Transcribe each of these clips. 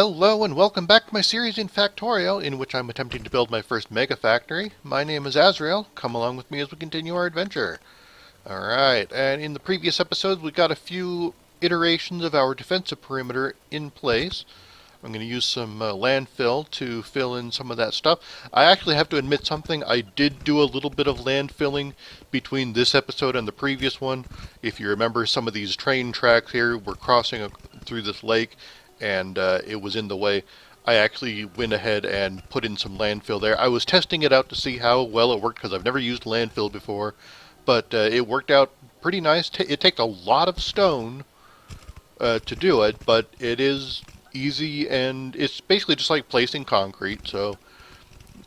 Hello and welcome back to my series in Factorio, in which I'm attempting to build my first mega factory. My name is Azrael. Come along with me as we continue our adventure. Alright, and in the previous episodes we got a few iterations of our defensive perimeter in place. I'm going to use some landfill to fill in some of that stuff. I actually have to admit something. I did do a little bit of landfilling between this episode and the previous one. If you remember, some of these train tracks here were crossing through this lake, and it was in the way. I actually went ahead and put in some landfill there. I was testing it out to see how well it worked because I've never used landfill before, but it worked out pretty nice. It takes a lot of stone to do it, but it is easy, and it's basically just like placing concrete, so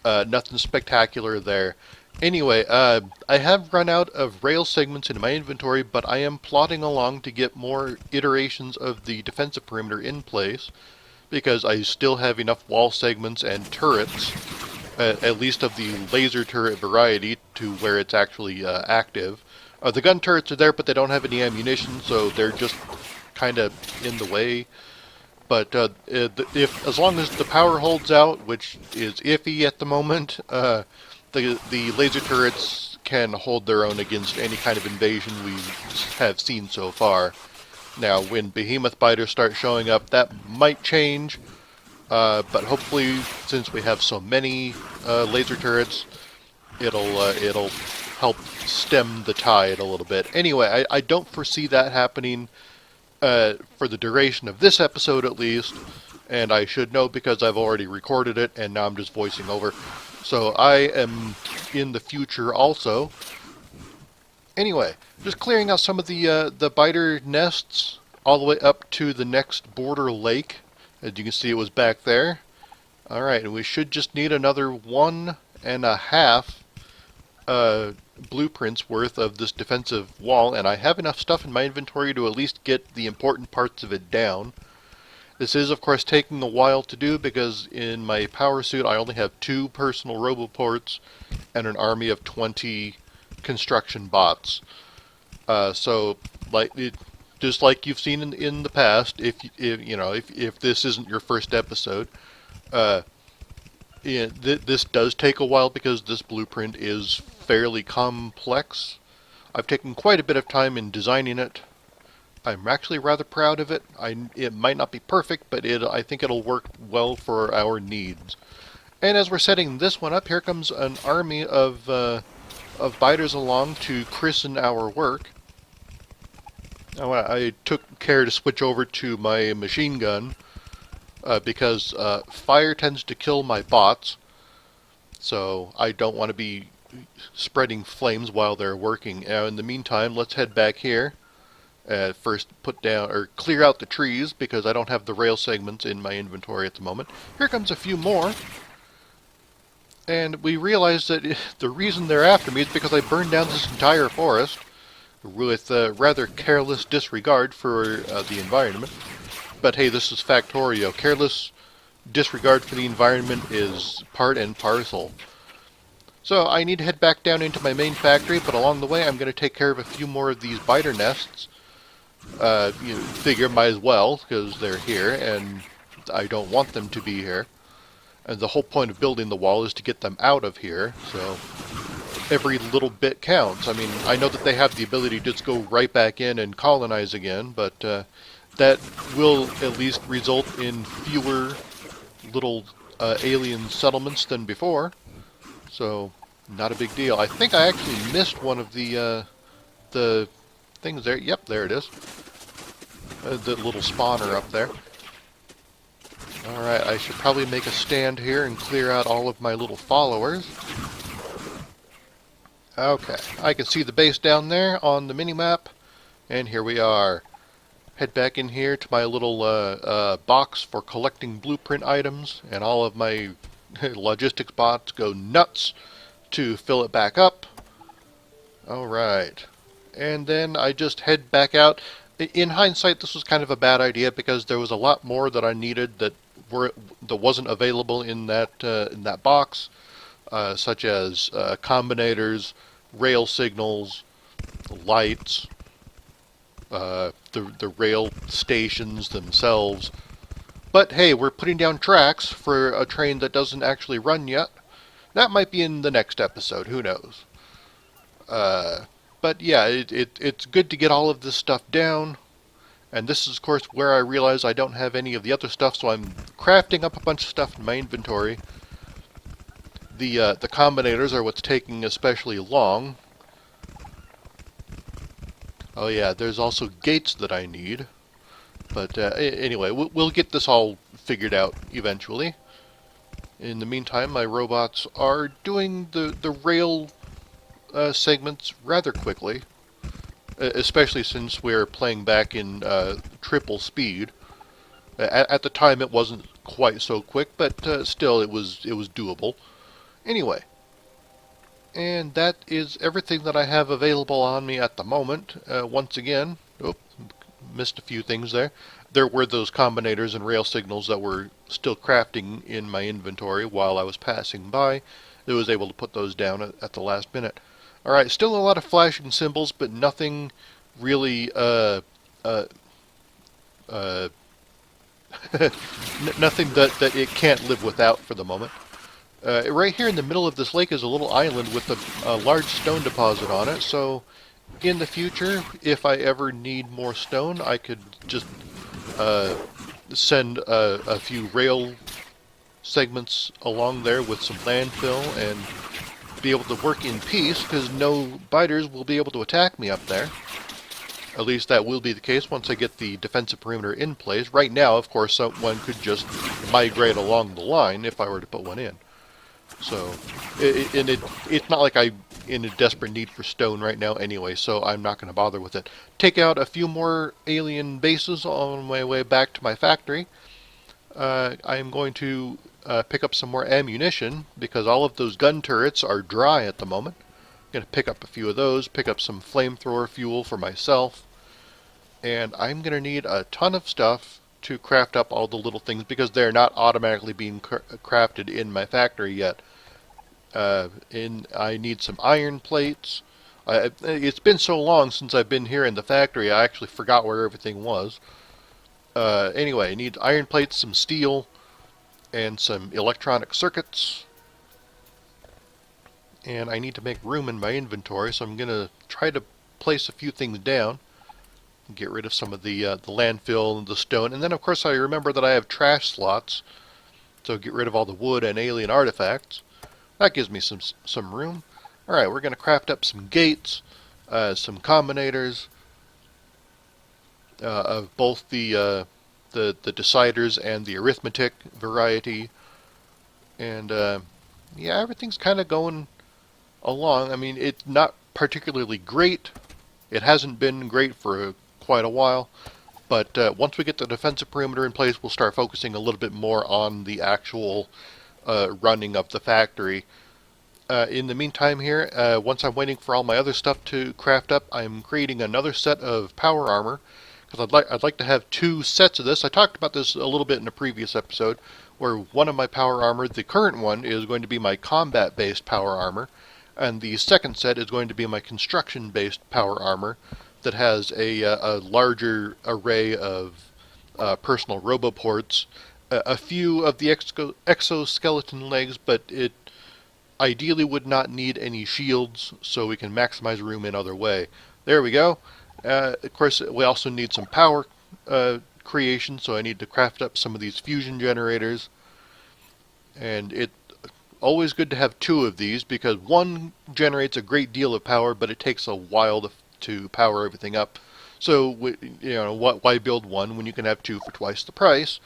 nothing spectacular there. Anyway, I have run out of rail segments in my inventory, but I am plodding along to get more iterations of the defensive perimeter in place, because I still have enough wall segments and turrets, at least of the laser turret variety, to where it's actually active. The gun turrets are there, but they don't have any ammunition, so they're just kind of in the way. But as long as the power holds out, which is iffy at the moment, the laser turrets can hold their own against any kind of invasion we have seen so far. Now, when behemoth biters start showing up, that might change, but hopefully, since we have so many laser turrets, it'll help stem the tide a little bit. Anyway, I don't foresee that happening for the duration of this episode at least, and I should know because I've already recorded it and now I'm just voicing over. So I am in the future also. Anyway, just clearing out some of the biter nests all the way up to the next border lake. As you can see, it was back there. Alright, and we should just need another 1.5 blueprints worth of this defensive wall, and I have enough stuff in my inventory to at least get the important parts of it down. This is, of course, taking a while to do because in my power suit I only have 2 personal robo-ports and an army of 20 construction bots. So, just like you've seen in the past, if this isn't your first episode, this does take a while because this blueprint is fairly complex. I've taken quite a bit of time in designing it. I'm actually rather proud of it. It might not be perfect, but I think it'll work well for our needs. And as we're setting this one up, here comes an army of biters along to christen our work. Now, I took care to switch over to my machine gun because fire tends to kill my bots, so I don't want to be spreading flames while they're working. Now, in the meantime, let's head back here. First, put down or clear out the trees because I don't have the rail segments in my inventory at the moment. Here comes a few more, and we realize that the reason they're after me is because I burned down this entire forest with rather careless disregard for the environment. But hey, this is Factorio. Careless disregard for the environment is part and parcel. So I need to head back down into my main factory, but along the way I'm going to take care of a few more of these biter nests. You figure might as well, because they're here, and I don't want them to be here. And the whole point of building the wall is to get them out of here, so every little bit counts. I mean, I know that they have the ability to just go right back in and colonize again, but that will at least result in fewer little alien settlements than before. So, not a big deal. I think I actually missed one of the things there. Yep, there it is. The little spawner up there. Alright, I should probably make a stand here and clear out all of my little followers. Okay, I can see the base down there on the mini-map, and here we are. Head back in here to my little box for collecting blueprint items, and all of my logistics bots go nuts to fill it back up. Alright, and then I just head back out. In hindsight, this was kind of a bad idea because there was a lot more that I needed that wasn't available in that box, such as combinators, rail signals, lights, the rail stations themselves, But hey, we're putting down tracks for a train that doesn't actually run yet. That might be in the next episode, who knows. Uh, but yeah, it's good to get all of this stuff down. And this is, of course, where I realize I don't have any of the other stuff, so I'm crafting up a bunch of stuff in my inventory. The combinators are what's taking especially long. Oh yeah, there's also gates that I need. But anyway, we'll get this all figured out eventually. In the meantime, my robots are doing the rail segments rather quickly, especially since we're playing back in triple speed. At the time, it wasn't quite so quick, but still, it was doable. Anyway, and that is everything that I have available on me at the moment. Once again, missed a few things there. There were those combinators and rail signals that were still crafting in my inventory while I was passing by. I was able to put those down at the last minute. Alright, still a lot of flashing symbols, but nothing really, nothing that it can't live without for the moment. Right here in the middle of this lake is a little island with a large stone deposit on it, so in the future, if I ever need more stone, I could just send a few rail segments along there with some landfill and be able to work in peace, because no biters will be able to attack me up there. At least that will be the case once I get the defensive perimeter in place. Right now, of course, one could just migrate along the line if I were to put one in. So, it's not like I'm in a desperate need for stone right now anyway, so I'm not going to bother with it. Take out a few more alien bases on my way back to my factory. I'm going to pick up some more ammunition, because all of those gun turrets are dry at the moment. I'm going to pick up a few of those, pick up some flamethrower fuel for myself, and I'm going to need a ton of stuff to craft up all the little things, because they're not automatically being crafted in my factory yet. I need some iron plates. It's been so long since I've been here in the factory, I actually forgot where everything was. Anyway, I need iron plates, some steel, and some electronic circuits. And I need to make room in my inventory, so I'm going to try to place a few things down. Get rid of some of the landfill and the stone. And then, of course, I remember that I have trash slots, so get rid of all the wood and alien artifacts. That gives me some room. Alright, we're going to craft up some gates, some combinators, of both the deciders and the arithmetic variety. And, yeah, everything's kind of going along. I mean, it's not particularly great. It hasn't been great for quite a while. But once we get the defensive perimeter in place, we'll start focusing a little bit more on the actual running of the factory. In the meantime here, once I'm waiting for all my other stuff to craft up, I'm creating another set of power armor, because I'd like to have two sets of this. I talked about this a little bit in a previous episode, where one of my power armor, the current one, is going to be my combat-based power armor, and the second set is going to be my construction-based power armor that has a larger array of personal robo-ports, a few of the exoskeleton legs, but it ideally would not need any shields, so we can maximize room in other way. There we go. Of course, we also need some power creation, so I need to craft up some of these fusion generators. And it's always good to have two of these, because one generates a great deal of power, but it takes a while to power everything up. So, why build one when you can have two for twice the price?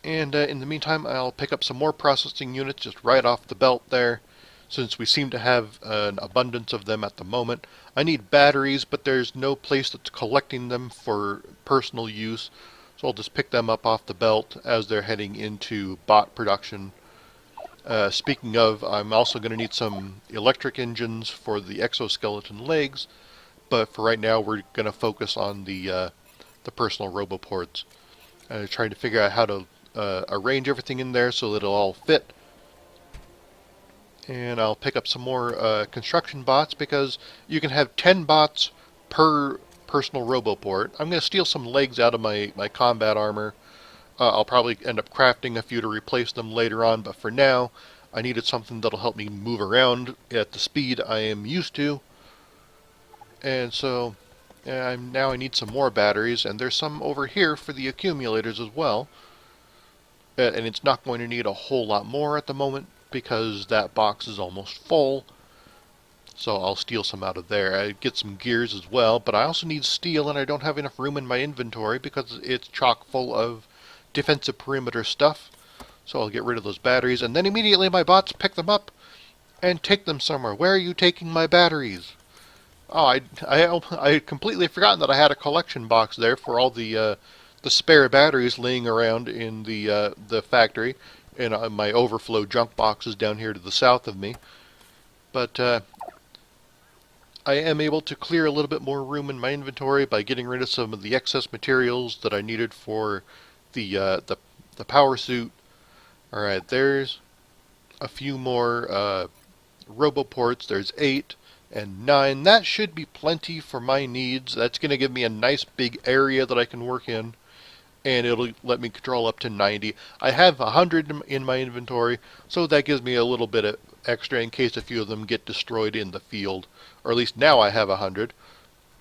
And in the meantime, I'll pick up some more processing units just right off the belt there, since we seem to have an abundance of them at the moment. I need batteries, but there's no place that's collecting them for personal use, so I'll just pick them up off the belt as they're heading into bot production. Speaking of, I'm also going to need some electric engines for the exoskeleton legs, but for right now we're going to focus on the personal roboports. Trying to figure out how to arrange everything in there so that it'll all fit. And I'll pick up some more construction bots, because you can have 10 bots per personal roboport. I'm going to steal some legs out of my combat armor, I'll probably end up crafting a few to replace them later on, but for now, I needed something that'll help me move around at the speed I am used to. And so, now I need some more batteries, and there's some over here for the accumulators as well. And it's not going to need a whole lot more at the moment, because that box is almost full. So I'll steal some out of there. I get some gears as well, but I also need steel, and I don't have enough room in my inventory because it's chock full of defensive perimeter stuff. So I'll get rid of those batteries, and then immediately my bots pick them up and take them somewhere. Where are you taking my batteries? Oh, I had completely forgotten that I had a collection box there for all the spare batteries laying around in the factory, and my overflow junk boxes down here to the south of me. But I am able to clear a little bit more room in my inventory by getting rid of some of the excess materials that I needed for the power suit. All right, there's a few more robo-ports. There's 8 and 9. That should be plenty for my needs. That's going to give me a nice big area that I can work in, and it'll let me control up to 90. I have 100 in my inventory, so that gives me a little bit of extra in case a few of them get destroyed in the field. Or at least now I have 100.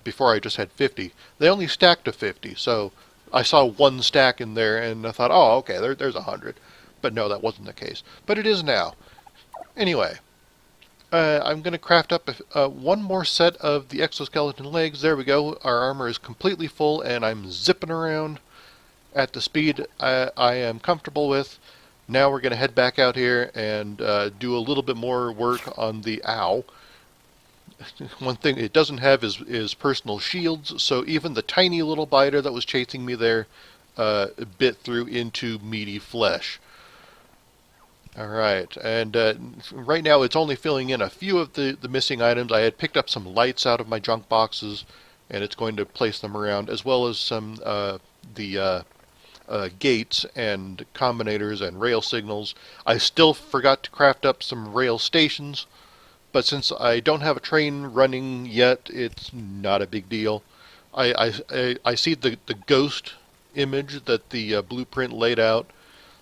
Before I just had 50. They only stacked to 50, so I saw one stack in there and I thought, oh, okay, there's 100. But no, that wasn't the case. But it is now. Anyway, I'm going to craft up one more set of the exoskeleton legs. There we go. Our armor is completely full, and I'm zipping around at the speed I am comfortable with. Now we're going to head back out here and do a little bit more work on the owl. One thing it doesn't have is personal shields, so even the tiny little biter that was chasing me there bit through into meaty flesh. Alright, and right now it's only filling in a few of the missing items. I had picked up some lights out of my junk boxes, and it's going to place them around, as well as some gates and combinators and rail signals. I still forgot to craft up some rail stations, but since I don't have a train running yet, it's not a big deal. I see the ghost image that the blueprint laid out,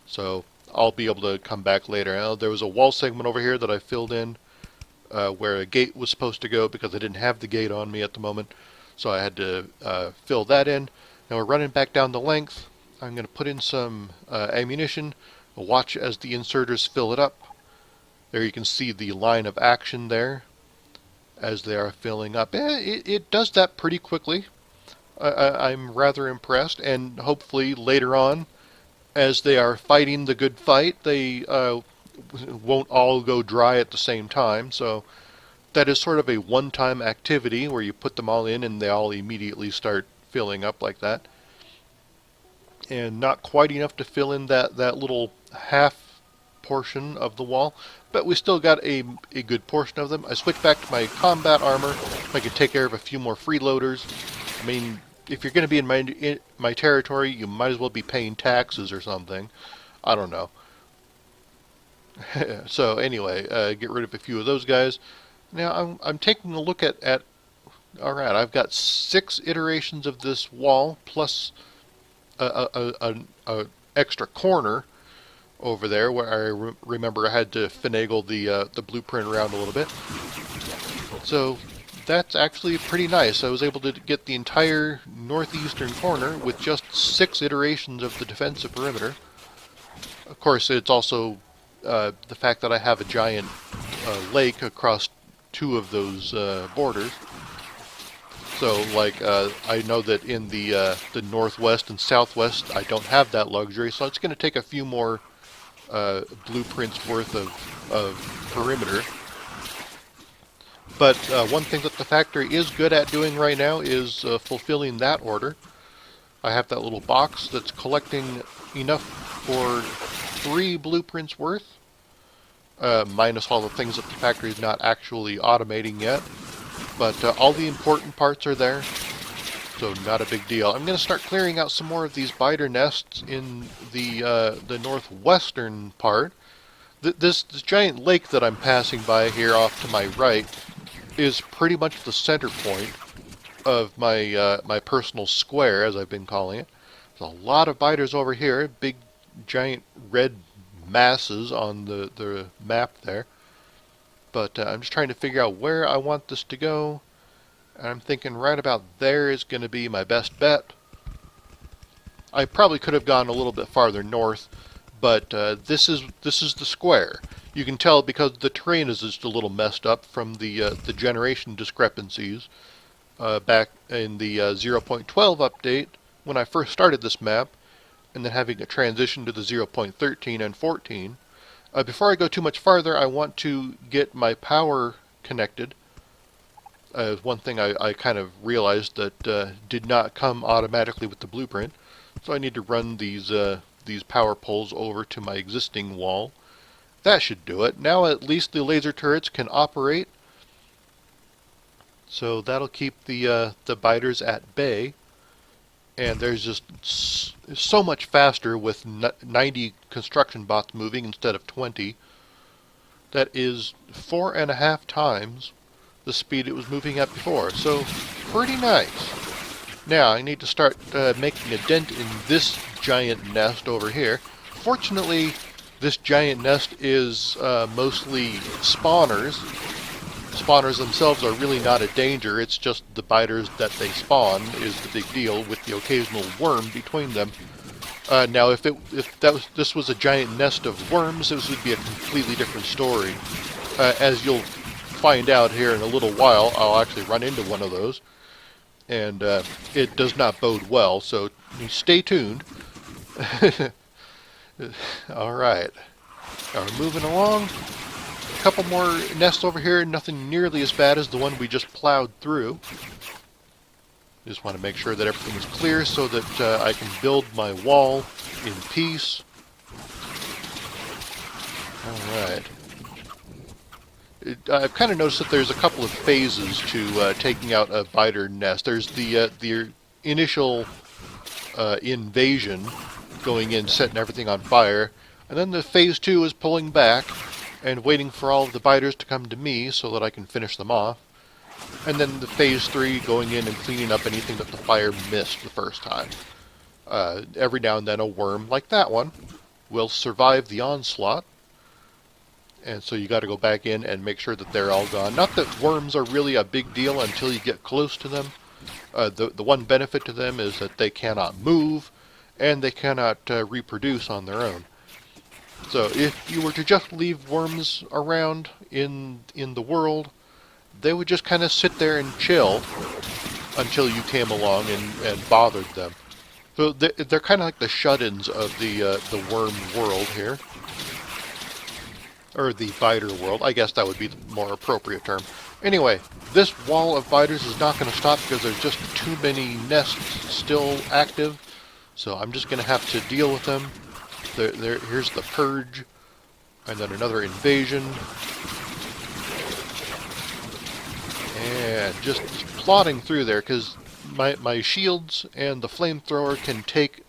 so I'll be able to come back later. Now, there was a wall segment over here that I filled in where a gate was supposed to go because I didn't have the gate on me at the moment, so I had to fill that in. Now we're running back down the length. I'm going to put in some ammunition, watch as the inserters fill it up. There you can see the line of action there as they are filling up. It does that pretty quickly. I'm rather impressed, and hopefully later on, as they are fighting the good fight, they won't all go dry at the same time. So that is sort of a one-time activity where you put them all in and they all immediately start filling up like that. And not quite enough to fill in that little half portion of the wall, but we still got a good portion of them. I switched back to my combat armor. I could take care of a few more freeloaders. I mean, if you're going to be in my territory, you might as well be paying taxes or something. I don't know. So anyway, get rid of a few of those guys. Now I'm taking a look at all right, I've got 6 iterations of this wall plus a extra corner over there where I remember I had to finagle the blueprint around a little bit. So that's actually pretty nice. I was able to get the entire northeastern corner with just 6 iterations of the defensive perimeter. Of course, it's also the fact that I have a giant lake across 2 of those borders. So, like, I know that in the northwest and southwest, I don't have that luxury, so it's going to take a few more blueprints worth of perimeter. But one thing that the factory is good at doing right now is fulfilling that order. I have that little box that's collecting enough for 3 blueprints worth, minus all the things that the factory is not actually automating yet. But all the important parts are there, so not a big deal. I'm going to start clearing out some more of these biter nests in the northwestern part. This giant lake that I'm passing by here off to my right is pretty much the center point of my my personal square, as I've been calling it. There's a lot of biters over here, big giant red masses on the map there. But I'm just trying to figure out where I want this to go. And I'm thinking right about there is going to be my best bet. I probably could have gone a little bit farther north, but this is the square. You can tell because the terrain is just a little messed up from the generation discrepancies back in the 0.12 update when I first started this map, and then having a transition to the 0.13 and 14. Before I go too much farther, I want to get my power connected. One thing I kind of realized that did not come automatically with the blueprint. So I need to run these power poles over to my existing wall. That should do it. Now at least the laser turrets can operate. So that'll keep the biters at bay. And there's just so much faster with 90 construction bots moving instead of 20. That is 4.5 times the speed it was moving at before. So pretty nice. Now I need to start making a dent in this giant nest over here. Fortunately, this giant nest is mostly spawners. Spawners themselves are really not a danger. It's just the biters that they spawn is the big deal, with the occasional worm between them. Now, if this was a giant nest of worms, this would be a completely different story. As you'll find out here in a little while, I'll actually run into one of those. And it does not bode well, so stay tuned. Alright. Now we're moving along. A couple more nests over here, nothing nearly as bad as the one we just plowed through. Just want to make sure that everything is clear so that I can build my wall in peace. Alright. I've kind of noticed that there's a couple of phases to taking out a biter nest. There's the initial invasion, going in, setting everything on fire, and then the phase 2 is pulling back and waiting for all of the biters to come to me so that I can finish them off. And then the phase 3 going in and cleaning up anything that the fire missed the first time. Every now and then a worm like that one will survive the onslaught. And so you got to go back in and make sure that they're all gone. Not that worms are really a big deal until you get close to them. The one benefit to them is that they cannot move, and they cannot reproduce on their own. So if you were to just leave worms around in the world, they would just kind of sit there and chill until you came along and bothered them. So they're kind of like the shut-ins of the worm world here. Or the biter world. I guess that would be the more appropriate term. Anyway, this wall of biters is not going to stop because there's just too many nests still active. So I'm just going to have to deal with them. Here's the purge. And then another invasion. And just plodding through there because my shields and the flamethrower can take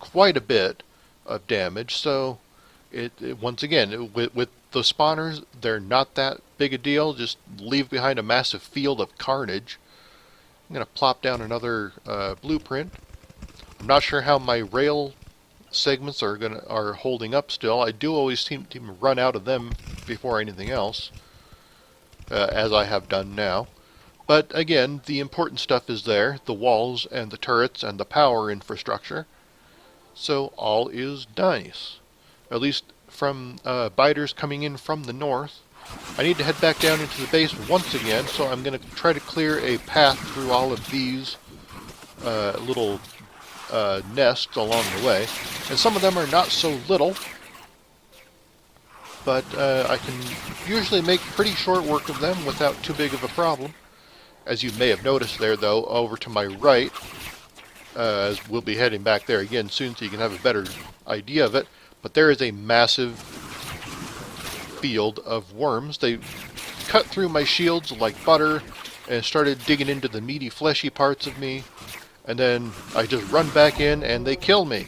quite a bit of damage. So once again, with the spawners, they're not that big a deal. Just leave behind a massive field of carnage. I'm going to plop down another blueprint. I'm not sure how my rail segments are holding up still. I do always seem to run out of them before anything else, as I have done now. But again, the important stuff is there, the walls and the turrets and the power infrastructure. So all is nice. At least from biters coming in from the north. I need to head back down into the base once again, so I'm going to try to clear a path through all of these little nests along the way. And some of them are not so little, but I can usually make pretty short work of them without too big of a problem. As you may have noticed there, though, over to my right, as we'll be heading back there again soon so you can have a better idea of it, but there is a massive field of worms. They cut through my shields like butter and started digging into the meaty, fleshy parts of me, and then I just run back in and they kill me.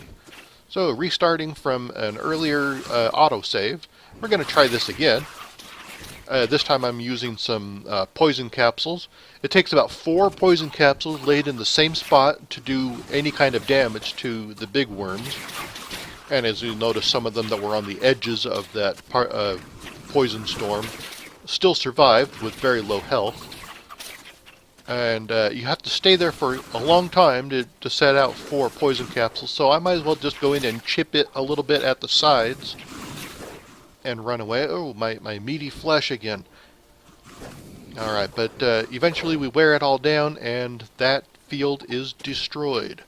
So restarting from an earlier autosave, we're going to try this again. This time I'm using some poison capsules. It takes about 4 poison capsules laid in the same spot to do any kind of damage to the big worms. And as you notice, some of them that were on the edges of that poison storm still survived with very low health. And you have to stay there for a long time to set out 4 poison capsules, so I might as well just go in and chip it a little bit at the sides and run away. Oh, my meaty flesh again. Alright, but eventually we wear it all down and that field is destroyed.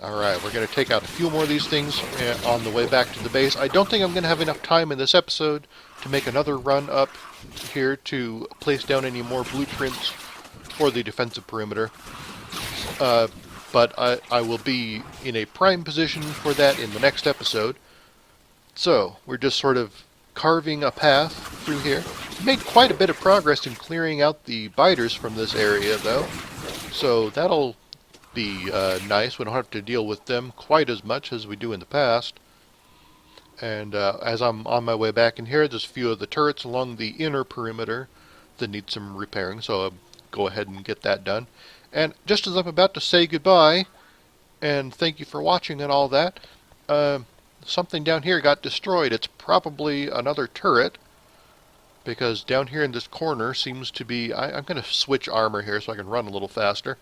Alright, we're going to take out a few more of these things on the way back to the base. I don't think I'm going to have enough time in this episode to make another run up here to place down any more blueprints for the defensive perimeter. But I will be in a prime position for that in the next episode. So, we're just sort of carving a path through here. Made quite a bit of progress in clearing out the biters from this area, though. So that'll be nice. We don't have to deal with them quite as much as we do in the past. And as I'm on my way back in here, there's a few of the turrets along the inner perimeter that need some repairing, so I'll go ahead and get that done. And just as I'm about to say goodbye, and thank you for watching and all that, something down here got destroyed. It's probably another turret, because down here in this corner seems to be... I'm going to switch armor here so I can run a little faster.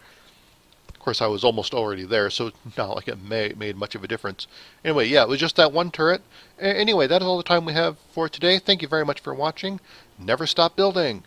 Of course, I was almost already there, so it's not like it made much of a difference. Anyway, yeah, it was just that one turret. Anyway, that is all the time we have for today. Thank you very much for watching. Never stop building.